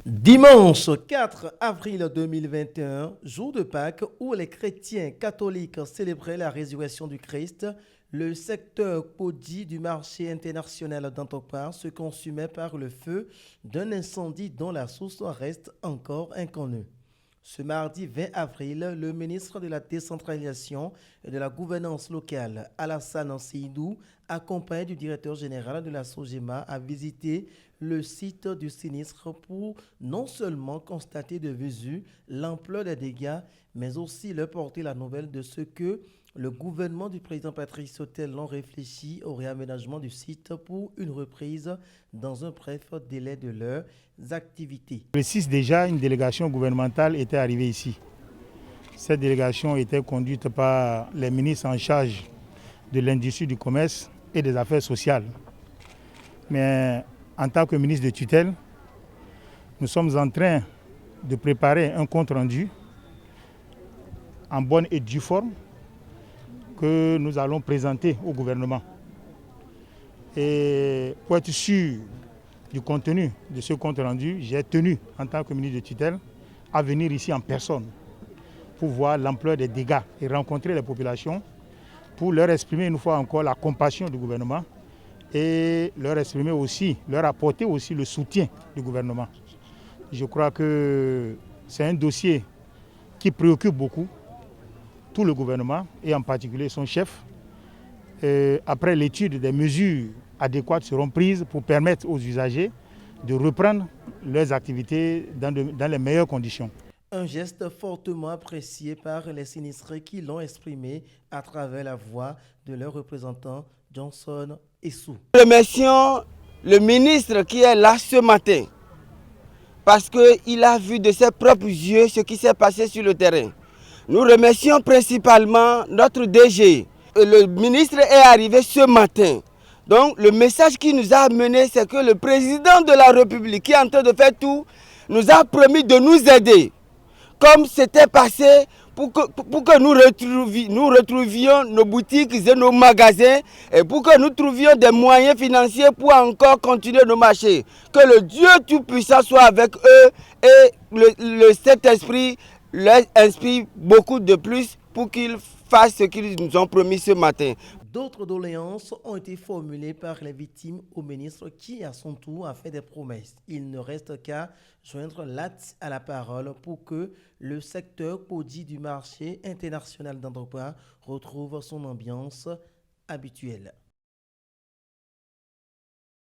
Dimanche 4 avril 2021, jour de Pâques où les chrétiens catholiques célébraient la résurrection du Christ, le secteur Podi du marché international d'Antokpa se consumait par le feu d'un incendie dont la source reste encore inconnue. Ce mardi 20 avril, le ministre de la Décentralisation et de la Gouvernance locale, Alassane Seydou, accompagné du directeur général de la SOGEMA, a visité le site du sinistre pour non seulement constater de visu l'ampleur des dégâts, mais aussi leur porter la nouvelle de ce que le gouvernement du président Patrice Talon réfléchit au réaménagement du site pour une reprise dans un bref délai de leurs activités. Le 6 déjà, une délégation gouvernementale était arrivée ici. Cette délégation était conduite par les ministres en charge de l'industrie, du commerce et des affaires sociales. Mais en tant que ministre de tutelle, nous sommes en train de préparer un compte-rendu en bonne et due forme que nous allons présenter au gouvernement. Et pour être sûr du contenu de ce compte-rendu, j'ai tenu, en tant que ministre de tutelle, à venir ici en personne pour voir l'ampleur des dégâts et rencontrer les populations pour leur exprimer une fois encore la compassion du gouvernement et leur exprimer aussi, leur apporter aussi le soutien du gouvernement. Je crois que c'est un dossier qui préoccupe beaucoup tout le gouvernement et en particulier son chef. Après l'étude, des mesures adéquates seront prises pour permettre aux usagers de reprendre leurs activités dans les meilleures conditions. Un geste fortement apprécié par les sinistrés qui l'ont exprimé à travers la voix de leur représentant Johnson Essou. Nous remercions le ministre qui est là ce matin parce qu'il a vu de ses propres yeux ce qui s'est passé sur le terrain. Nous remercions principalement notre DG. Le ministre est arrivé ce matin. Donc le message qui nous a amené, c'est que le président de la République qui est en train de faire tout, nous a promis de nous aider. Comme c'était passé pour que nous retrouvions nos boutiques et nos magasins et pour que nous trouvions des moyens financiers pour encore continuer nos marchés. Que le Dieu Tout-Puissant soit avec eux et le Saint-Esprit leur inspire beaucoup de plus pour qu'ils fassent ce qu'ils nous ont promis ce matin. D'autres doléances ont été formulées par les victimes au ministre qui, à son tour, a fait des promesses. Il ne reste qu'à joindre l'acte à la parole pour que le secteur Podi du marché international d'Antokpa retrouve son ambiance habituelle.